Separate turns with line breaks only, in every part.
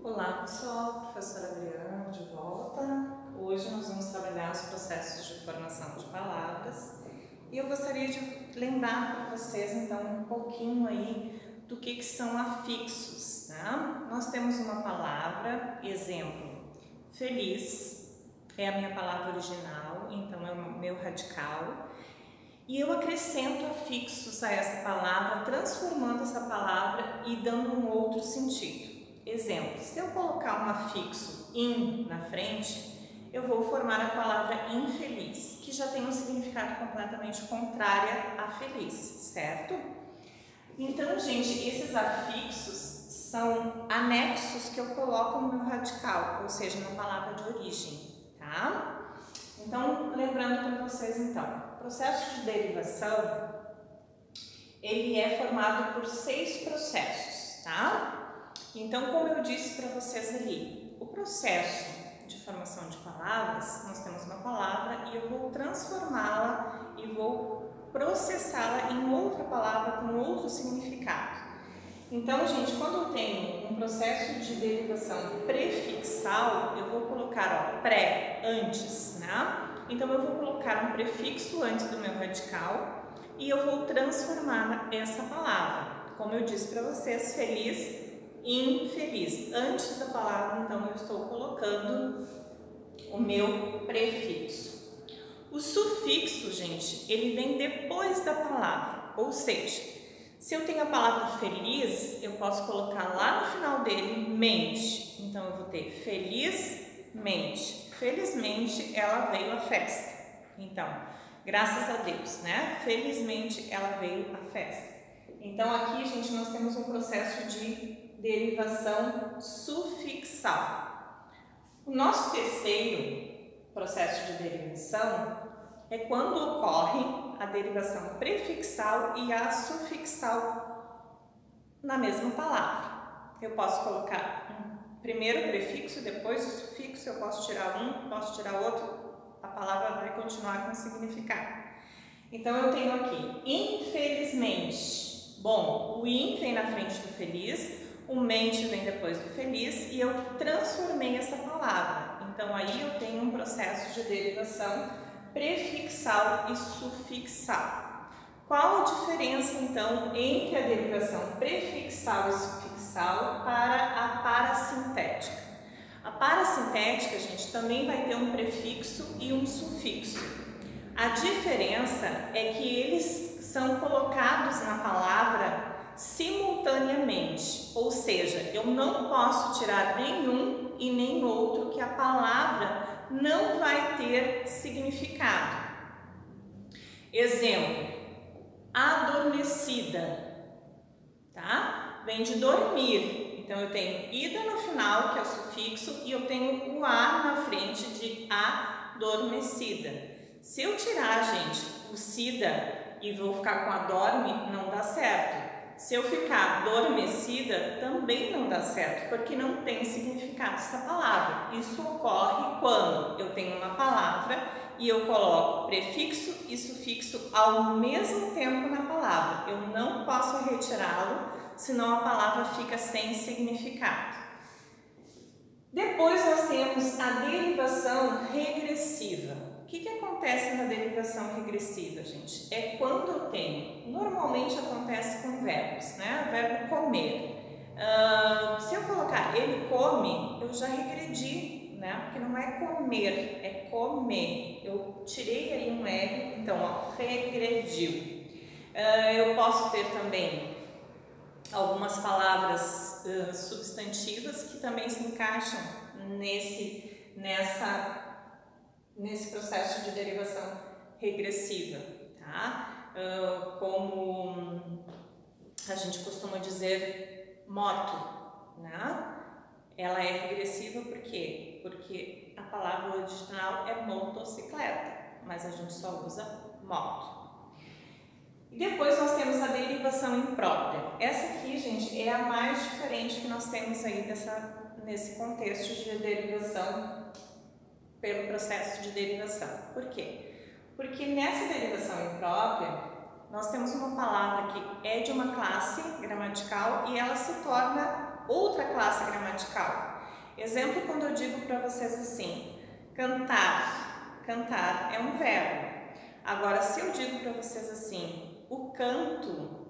Olá pessoal, professora Adriana de volta. Hoje nós vamos trabalhar os processos de formação de palavras e eu gostaria de lembrar para vocês então um pouquinho aí do que são afixos, né? Nós temos uma palavra, exemplo, feliz, é a minha palavra original, então é o meu radical, e eu acrescento afixos a essa palavra, transformando essa palavra e dando um outro sentido. Exemplo, se eu colocar um afixo in na frente, eu vou formar a palavra infeliz, que já tem um significado completamente contrário a feliz, certo? Então, gente, esses afixos são anexos que eu coloco no meu radical, ou seja, na palavra de origem, tá? Então, lembrando para vocês então, o processo de derivação, ele é formado por 6 processos, tá? Então, como eu disse para vocês ali, o processo de formação de palavras, nós temos uma palavra e eu vou transformá-la e vou processá-la em outra palavra com outro significado. Então, gente, quando eu tenho um processo de derivação prefixal, eu vou colocar, ó, pré, antes, né? Então, eu vou colocar um prefixo antes do meu radical e eu vou transformar essa palavra. Como eu disse para vocês, feliz, infeliz. Antes da palavra, então, eu estou colocando o meu prefixo. O sufixo, gente, ele vem depois da palavra, ou seja, se eu tenho a palavra feliz, eu posso colocar lá no final dele mente. Então, eu vou ter felizmente. Felizmente, ela veio à festa. Então, graças a Deus, né? Felizmente, ela veio à festa. Então, aqui, gente, nós temos um processo de derivação sufixal. O nosso terceiro processo de derivação é quando ocorre a derivação prefixal e a sufixal na mesma palavra. Eu posso colocar primeiro o prefixo, depois o sufixo, eu posso tirar um, posso tirar outro, a palavra vai continuar com significado. Então, eu tenho aqui, infelizmente. Bom, o in vem na frente do feliz, o mente vem depois do feliz e eu transformei essa palavra. Então, aí eu tenho um processo de derivação prefixal e sufixal. Qual a diferença, então, entre a derivação prefixal e sufixal para a parasintética? A parasintética, gente, também vai ter um prefixo e um sufixo. A diferença é que eles são colocados na palavra simultaneamente, ou seja, eu não posso tirar nenhum e nem outro, que a palavra não vai ter significado. Exemplo, adormecida, tá? Vem de dormir, então eu tenho ida no final, que é o sufixo, e eu tenho o a na frente de adormecida. Se eu tirar, gente, o sida e vou ficar com a dorme, não dá certo. Se eu ficar adormecida, também não dá certo, porque não tem significado essa palavra. Isso ocorre quando eu tenho uma palavra e eu coloco prefixo e sufixo ao mesmo tempo na palavra. Eu não posso retirá-lo, senão a palavra fica sem significado. Depois nós temos a derivação regressiva. O que acontece na derivação regressiva, gente? É quando eu tenho, normalmente acontece com verbos, né? O verbo comer. Se eu colocar ele come, eu já regredi, né? Porque não é comer, é comer. Eu tirei aí um R, então, ó, regrediu. Eu posso ter também algumas palavras substantivas que também se encaixam nesse processo de derivação regressiva, tá? Como a gente costuma dizer moto, né? Ela é regressiva por quê? Porque a palavra original é motocicleta, mas a gente só usa moto. E depois nós temos a derivação imprópria. Essa aqui, gente, é a mais diferente que nós temos aí nesse contexto de derivação pelo processo de derivação. Por quê? Porque nessa derivação imprópria, nós temos uma palavra que é de uma classe gramatical e ela se torna outra classe gramatical. Exemplo, quando eu digo para vocês assim, cantar. Cantar é um verbo. Agora, se eu digo para vocês assim, o canto,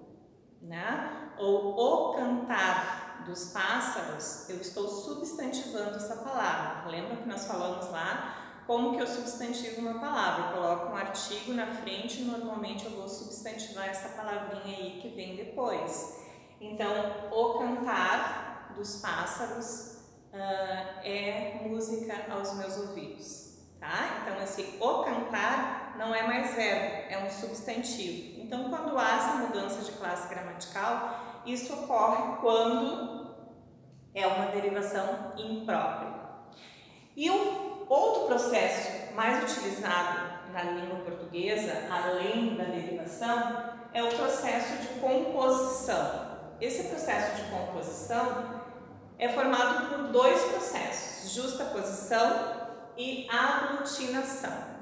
né? Ou o cantar dos pássaros, eu estou substantivando essa palavra. Lembra que nós falamos lá como que eu substantivo uma palavra? Eu coloco um artigo na frente e normalmente eu vou substantivar essa palavrinha aí que vem depois. Então, o cantar dos pássaros é música aos meus ouvidos, tá? Então, esse o cantar não é mais verbo, é um substantivo. Então, quando há essa mudança de classe gramatical, isso ocorre quando é uma derivação imprópria. E um outro processo mais utilizado na língua portuguesa, além da derivação, é o processo de composição. Esse processo de composição é formado por dois processos, justaposição e aglutinação.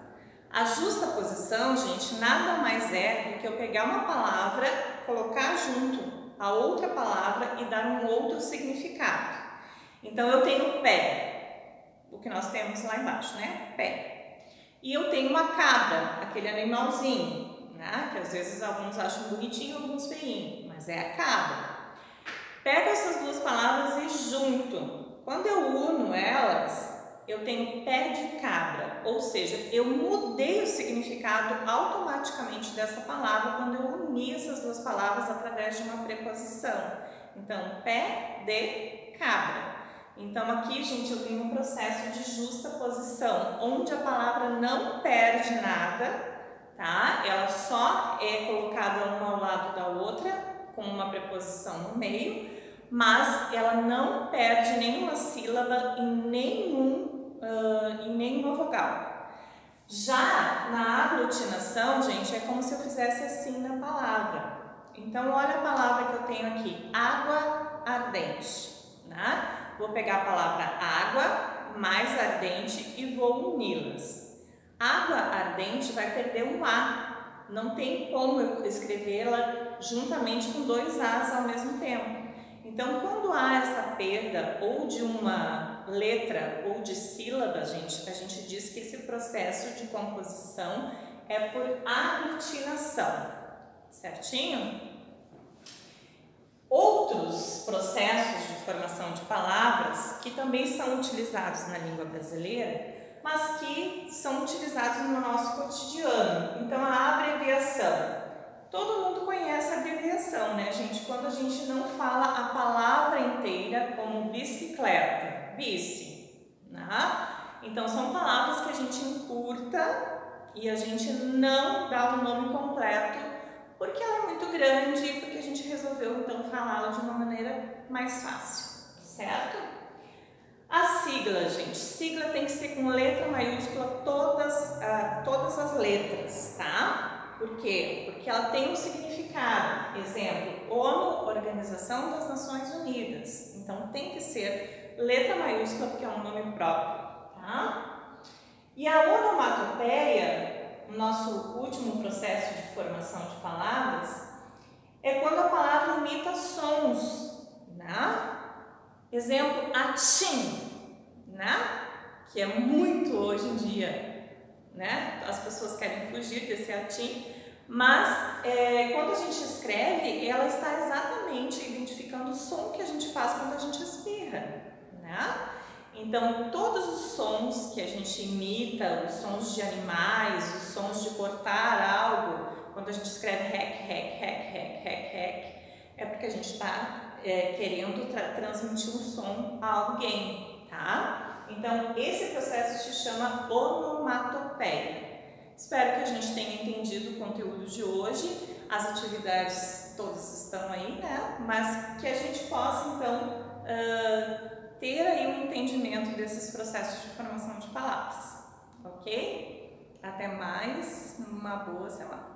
A justaposição, gente, nada mais é do que eu pegar uma palavra, colocar junto a outra palavra e dar um outro significado. Então, eu tenho pé, o que nós temos lá embaixo, né? Pé. E eu tenho uma cabra, aquele animalzinho, né? Que às vezes alguns acham bonitinho, alguns feinho, mas é a cabra. Pego essas duas palavras e junto. Quando eu uno elas, eu tenho pé de cabra, ou seja, eu mudei o significado automaticamente dessa palavra quando eu uni essas duas palavras através de uma preposição. Então, pé de cabra. Então, aqui, gente, eu tenho um processo de justaposição, onde a palavra não perde nada, tá? Ela só é colocada uma ao lado da outra, com uma preposição no meio, mas ela não perde nenhuma sílaba e nenhuma vogal. Já na aglutinação, gente, é como se eu fizesse assim na palavra. Então, olha a palavra que eu tenho aqui, água ardente, né? Vou pegar a palavra água mais ardente e vou uni-las. Água ardente vai perder um A, não tem como eu escrevê-la juntamente com dois As ao mesmo tempo. Então, quando há essa perda ou de uma letra ou de sílaba, gente, a gente diz que esse processo de composição é por aglutinação, certinho? Outros processos de formação de palavras que também são utilizados na língua brasileira, mas que são utilizados no nosso cotidiano. Então, a abreviação. Todo mundo conhece a abreviação, né, gente? Quando a gente não fala a palavra inteira, como bicicleta, bici, né? Então, são palavras que a gente encurta e a gente não dá o nome completo, porque ela é muito grande e porque a gente resolveu, então, falá-la de uma maneira mais fácil, certo? A sigla, gente. Sigla tem que ser com letra maiúscula todas as letras, tá? Por quê? Porque ela tem um significado. Exemplo, ONU, Organização das Nações Unidas. Então, tem que ser letra maiúscula, porque é um nome próprio, tá? E a onomatopeia, o nosso último processo de formação de palavras, é quando a palavra imita sons, né? Exemplo, atim, né? Que é muito hoje em dia, né? As pessoas querem fugir desse atim, mas quando a gente escreve, ela está exatamente identificando o som que a gente faz quando a gente espirra, né? Então, todos os sons que a gente imita, os sons de animais, os sons de cortar algo, quando a gente escreve rec, é porque a gente está querendo transmitir um som a alguém, tá? Então, esse processo se chama onomatopeia. Espero que a gente tenha entendido o conteúdo de hoje. As atividades todas estão aí, né? Mas que a gente possa, então, ter aí um entendimento desses processos de formação de palavras, ok? Até mais, uma boa semana.